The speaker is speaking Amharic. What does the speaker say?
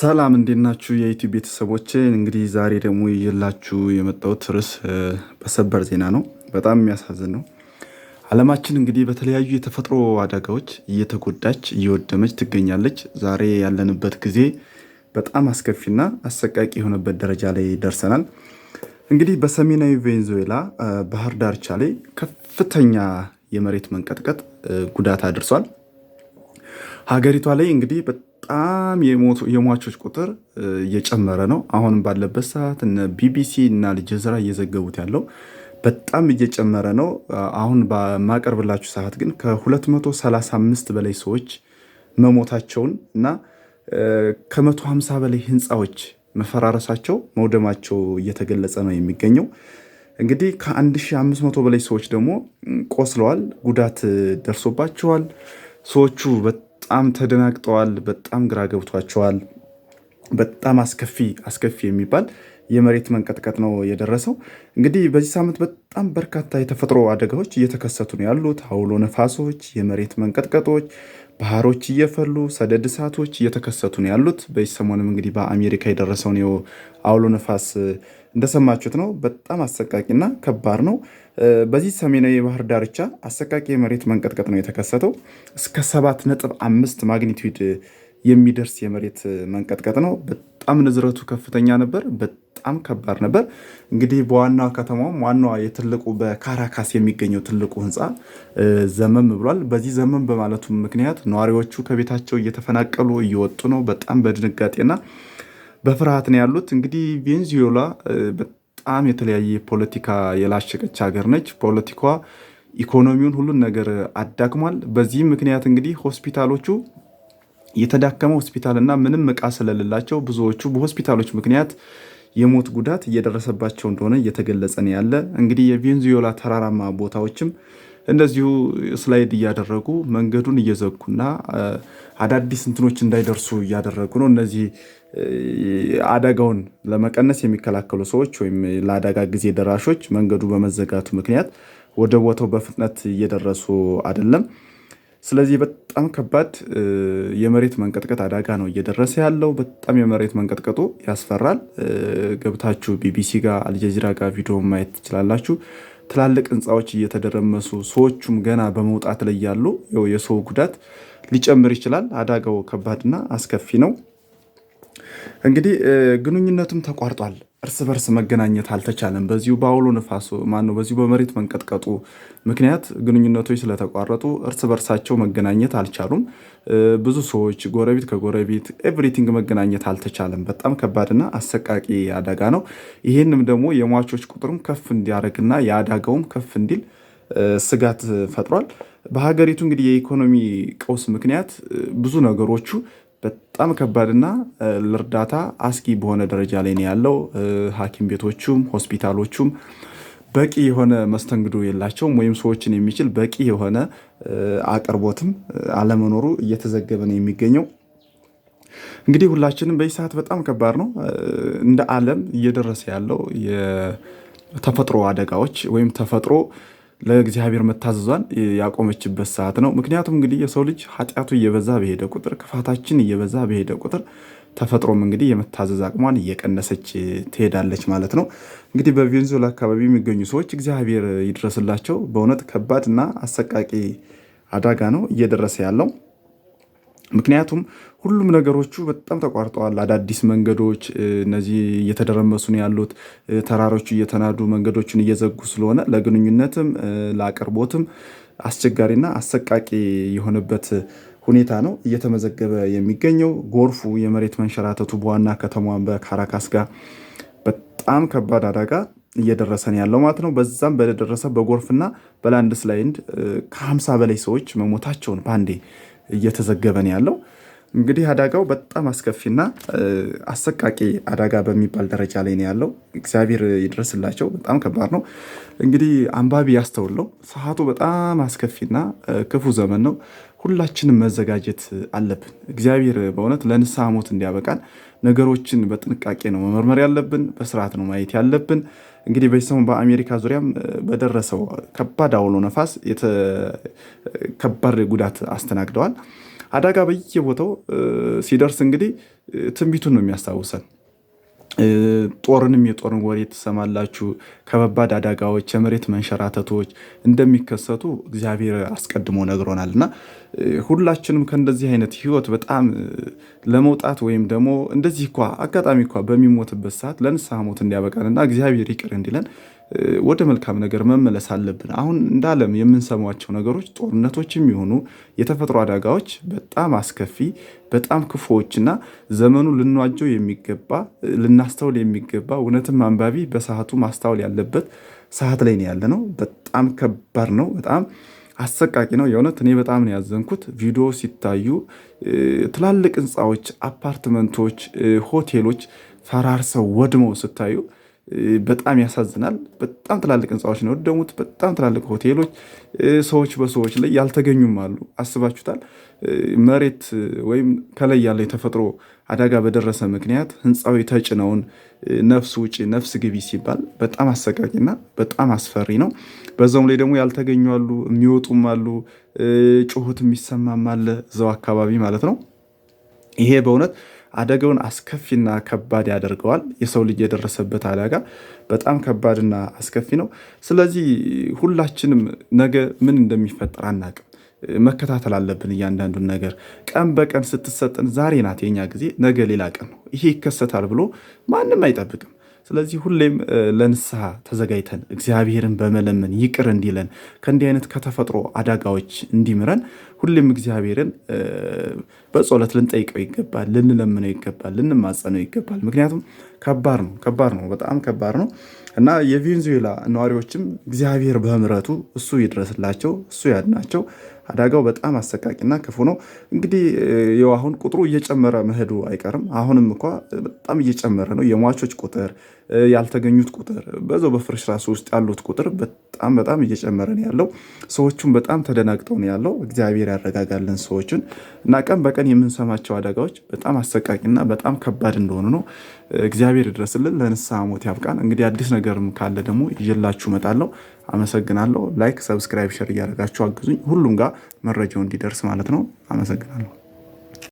ሰላም እንዴት ናችሁ የዩቲዩብ ቤተሰቦቼ? እንግዲህ ዛሬ ደግሞ ይዤላችሁ የመጣሁት ርዕስ በሰበር ዜና ነው። በጣም የሚያሳዝን ነው። ዓለማችን እንግዲህ በተለያዩ የተፈጥሮ አደጋዎች እየተጎዳች እየወደመች ትገኛለች። ዛሬ ያለንበት ጊዜ በጣም አስከፊና አሰቃቂ የሆነበት ደረጃ ላይ ደርሰናል። እንግዲህ በሰሜናዊ ቬኔዙዌላ ባህር ዳርቻ ላይ ከፍተኛ የመሬት መንቀጥቀጥ ጉዳት አድርሷል። ሀገሪቷ ላይ እንግዲህ በጣም የሟቾች ቁጥር እየጨመረ ነው። አሁንም ባለበት ሰዓት እነ ቢቢሲ እና አልጀዚራ እየዘገቡት ያለው በጣም እየጨመረ ነው። አሁን በማቀርብላችሁ ሰዓት ግን ከ235 በላይ ሰዎች መሞታቸውን እና ከ150 በላይ ህንፃዎች መፈራረሳቸው መውደማቸው እየተገለጸ ነው የሚገኘው። እንግዲህ ከ1500 በላይ ሰዎች ደግሞ ቆስለዋል፣ ጉዳት ደርሶባቸዋል። ሰዎቹ በጣም ተደናግጠዋል። በጣም ግራ ገብቷቸዋል። በጣም አስከፊ የሚባል የመሬት መንቀጥቀጥ ነው የደረሰው። እንግዲህ በዚህ ሳምንት በጣም በርካታ የተፈጥሮ አደጋዎች እየተከሰቱ ነው ያሉት። አውሎ ነፋሶች፣ የመሬት መንቀጥቀጦች፣ ባህሮች እየፈሉ ሰደድ እሳቶች እየተከሰቱ ነው ያሉት። በዚህ ሰሞንም እንግዲህ በአሜሪካ የደረሰውን አውሎ ነፋስ እንደሰማችሁት ነው። በጣም አሰቃቂና ከባድ ነው። በዚህ ሰሜናዊ የባህር ዳርቻ አሰቃቂ የመሬት መንቀጥቀጥ ነው የተከሰተው። እስከ 7.5 ማግኒቲዩድ የሚደርስ የመሬት መንቀጥቀጥ ነው። በጣም ንዝረቱ ከፍተኛ ነበር። በጣም ከባድ ነበር። እንግዲህ በዋና ከተማውም ዋናዋ የትልቁ በካራካስ የሚገኘው ትልቁ ህንፃ ዘመም ብሏል። በዚህ ዘመም በማለቱ ምክንያት ነዋሪዎቹ ከቤታቸው እየተፈናቀሉ እየወጡ ነው። በጣም በድንጋጤና በፍርሃት ነው ያሉት። እንግዲህ ቬኔዙዌላ በጣም የተለያየ ፖለቲካ የላሸቀች ሀገር ነች። ፖለቲካዋ ኢኮኖሚውን ሁሉን ነገር አዳክሟል። በዚህም ምክንያት እንግዲህ ሆስፒታሎቹ የተዳከመ ሆስፒታልና ምንም እቃ ስለሌላቸው ብዙዎቹ በሆስፒታሎች ምክንያት የሞት ጉዳት እየደረሰባቸው እንደሆነ እየተገለጸ ነው ያለ። እንግዲህ የቬኔዙዌላ ተራራማ ቦታዎችም እንደዚሁ ስላይድ እያደረጉ መንገዱን እየዘጉና አዳዲስ እንትኖች እንዳይደርሱ እያደረጉ ነው። እነዚህ አደጋውን ለመቀነስ የሚከላከሉ ሰዎች ወይም ለአደጋ ጊዜ ደራሾች መንገዱ በመዘጋቱ ምክንያት ወደ ቦታው በፍጥነት እየደረሱ አይደለም። ስለዚህ በጣም ከባድ የመሬት መንቀጥቀጥ አደጋ ነው እየደረሰ ያለው። በጣም የመሬት መንቀጥቀጡ ያስፈራል። ገብታችሁ ቢቢሲ ጋር አልጀዚራ ጋር ቪዲዮ ማየት ትችላላችሁ። ትላልቅ ህንፃዎች እየተደረመሱ ሰዎቹም ገና በመውጣት ላይ ያሉ የሰው ጉዳት ሊጨምር ይችላል። አደጋው ከባድና አስከፊ ነው። እንግዲህ ግንኙነቱም ተቋርጧል። እርስ በርስ መገናኘት አልተቻለም። በዚሁ በአውሎ ነፋሱ በዚሁ በመሬት መንቀጥቀጡ ምክንያት ግንኙነቶች ስለተቋረጡ እርስ በርሳቸው መገናኘት አልቻሉም። ብዙ ሰዎች ጎረቤት ከጎረቤት ኤቭሪቲንግ መገናኘት አልተቻለም። በጣም ከባድና አሰቃቂ አደጋ ነው። ይህንም ደግሞ የሟቾች ቁጥርም ከፍ እንዲያደርግና የአደጋውም ከፍ እንዲል ስጋት ፈጥሯል። በሀገሪቱ እንግዲህ የኢኮኖሚ ቀውስ ምክንያት ብዙ ነገሮቹ በጣም ከባድና ለእርዳታ አስጊ በሆነ ደረጃ ላይ ነው ያለው። ሐኪም ቤቶቹም ሆስፒታሎቹም በቂ የሆነ መስተንግዶ የላቸውም፣ ወይም ሰዎችን የሚችል በቂ የሆነ አቅርቦትም አለመኖሩ እየተዘገበ ነው የሚገኘው። እንግዲህ ሁላችንም በዚህ ሰዓት በጣም ከባድ ነው። እንደ ዓለም እየደረሰ ያለው የተፈጥሮ አደጋዎች ወይም ተፈጥሮ ለእግዚአብሔር መታዘዟን ያቆመችበት ሰዓት ነው። ምክንያቱም እንግዲህ የሰው ልጅ ኃጢአቱ እየበዛ በሄደ ቁጥር፣ ክፋታችን እየበዛ በሄደ ቁጥር ተፈጥሮም እንግዲህ የመታዘዝ አቅሟን እየቀነሰች ትሄዳለች ማለት ነው። እንግዲህ በቬኔዙዌላ አካባቢ የሚገኙ ሰዎች እግዚአብሔር ይድረስላቸው። በእውነት ከባድ እና አሰቃቂ አደጋ ነው እየደረሰ ያለው። ምክንያቱም ሁሉም ነገሮቹ በጣም ተቋርጠዋል። አዳዲስ መንገዶች እነዚህ እየተደረመሱ ነው ያሉት። ተራሮቹ እየተናዱ መንገዶችን እየዘጉ ስለሆነ ለግንኙነትም ለአቅርቦትም አስቸጋሪና አሰቃቂ የሆነበት ሁኔታ ነው እየተመዘገበ የሚገኘው። ጎርፉ፣ የመሬት መንሸራተቱ በዋና ከተማ በካራካስ ጋር በጣም ከባድ አደጋ እየደረሰ ነው ያለው ማለት ነው። በዛም በደረሰ በጎርፍና በላንድ ስላይድ ከ50 በላይ ሰዎች መሞታቸውን በአንዴ እየተዘገበ ነው ያለው። እንግዲህ አደጋው በጣም አስከፊና አሰቃቂ አደጋ በሚባል ደረጃ ላይ ነው ያለው። እግዚአብሔር ይድረስላቸው። በጣም ከባድ ነው። እንግዲህ አንባቢ ያስተውለው። ሰዓቱ በጣም አስከፊና ክፉ ዘመን ነው። ሁላችንም መዘጋጀት አለብን። እግዚአብሔር በእውነት ለንስሐ ሞት እንዲያበቃን ነገሮችን በጥንቃቄ ነው መመርመር ያለብን፣ በስርዓት ነው ማየት ያለብን። እንግዲህ በዚህ ሰሞን በአሜሪካ ዙሪያም በደረሰው ከባድ አውሎ ነፋስ ከባድ ጉዳት አስተናግደዋል። አደጋ በየቦታው ሲደርስ እንግዲህ ትንቢቱን ነው የሚያስታውሰን። የጦርን ወሬ ትሰማላችሁ። ከባባድ አደጋዎች፣ የመሬት መንሸራተቶች እንደሚከሰቱ እግዚአብሔር አስቀድሞ ነግሮናል እና ሁላችንም ከእንደዚህ አይነት ህይወት በጣም ለመውጣት ወይም ደግሞ እንደዚህ አጋጣሚ በሚሞትበት ሰዓት ለንስሐ ሞት እንዲያበቃንና እግዚአብሔር ይቅር እንዲለን ወደ መልካም ነገር መመለስ አለብን። አሁን እንደ ዓለም የምንሰማቸው ነገሮች ጦርነቶችም የሆኑ የተፈጥሮ አደጋዎች በጣም አስከፊ፣ በጣም ክፉዎችና ዘመኑ ልንዋጀው የሚገባ ልናስተውል የሚገባ እውነትም አንባቢ በሰዓቱ ማስተዋል ያለበት ሰዓት ላይ ነው ያለ ነው። በጣም ከባድ ነው። በጣም አሰቃቂ ነው። የእውነት እኔ በጣም ነው ያዘንኩት። ቪዲዮ ሲታዩ ትላልቅ ህንፃዎች፣ አፓርትመንቶች፣ ሆቴሎች ፈራርሰው ወድመው ስታዩ በጣም ያሳዝናል። በጣም ትላልቅ ህንፃዎች ነው የወደሙት። በጣም ትላልቅ ሆቴሎች፣ ሰዎች በሰዎች ላይ ያልተገኙም አሉ። አስባችሁታል? መሬት ወይም ከላይ ያለ የተፈጥሮ አደጋ በደረሰ ምክንያት ህንፃዊ ተጭነውን ነፍስ ውጪ ነፍስ ግቢ ሲባል በጣም አሰቃቂና በጣም አስፈሪ ነው። በዛውም ላይ ደግሞ ያልተገኙ አሉ፣ የሚወጡም አሉ፣ ጩኸት የሚሰማም አለ እዛው አካባቢ ማለት ነው። ይሄ በእውነት አደጋውን አስከፊና ከባድ ያደርገዋል። የሰው ልጅ የደረሰበት አደጋ በጣም ከባድና አስከፊ ነው። ስለዚህ ሁላችንም ነገ ምን እንደሚፈጠር አናቅም። መከታተል አለብን እያንዳንዱን ነገር። ቀን በቀን ስትሰጠን ዛሬ ናት የኛ ጊዜ፣ ነገ ሌላ ቀን ነው። ይሄ ይከሰታል ብሎ ማንም አይጠብቅም። ስለዚህ ሁሌም ለንስሐ ተዘጋጅተን እግዚአብሔርን በመለመን ይቅር እንዲለን ከእንዲህ አይነት ከተፈጥሮ አደጋዎች እንዲምረን ሁሌም እግዚአብሔርን በጸሎት ልንጠይቀው ይገባል፣ ልንለምነው ይገባል፣ ልንማጸነው ይገባል። ምክንያቱም ከባድ ነው፣ በጣም ከባድ ነው እና የቬንዙዌላ ነዋሪዎችም እግዚአብሔር በምሕረቱ እሱ ይድረስላቸው፣ እሱ ያድናቸው። አደጋው በጣም አሰቃቂና ክፉ ነው። እንግዲህ አሁን ቁጥሩ እየጨመረ መሄዱ አይቀርም። አሁንም በጣም እየጨመረ ነው የሟቾች ቁጥር፣ ያልተገኙት ቁጥር፣ በዛው በፍርስራሽ ውስጥ ያሉት ቁጥር በጣም እየጨመረ ነው ያለው። ሰዎቹም በጣም ተደናግጠው ነው ያለው። እግዚአብሔር ያረጋጋልን ሰዎችን እና ቀን በቀን የምንሰማቸው አደጋዎች በጣም አሰቃቂና በጣም ከባድ እንደሆኑ ነው። እግዚአብሔር ይድረስልን፣ ለንስሐ ሞት ያብቃን። እንግዲህ አዲስ ነገርም ካለ ደግሞ ይዤላችሁ እመጣለሁ። አመሰግናለሁ። ላይክ፣ ሰብስክራይብ፣ ሸር እያደረጋችሁ አግዙኝ፣ ሁሉም ጋር መረጃው እንዲደርስ ማለት ነው። አመሰግናለሁ።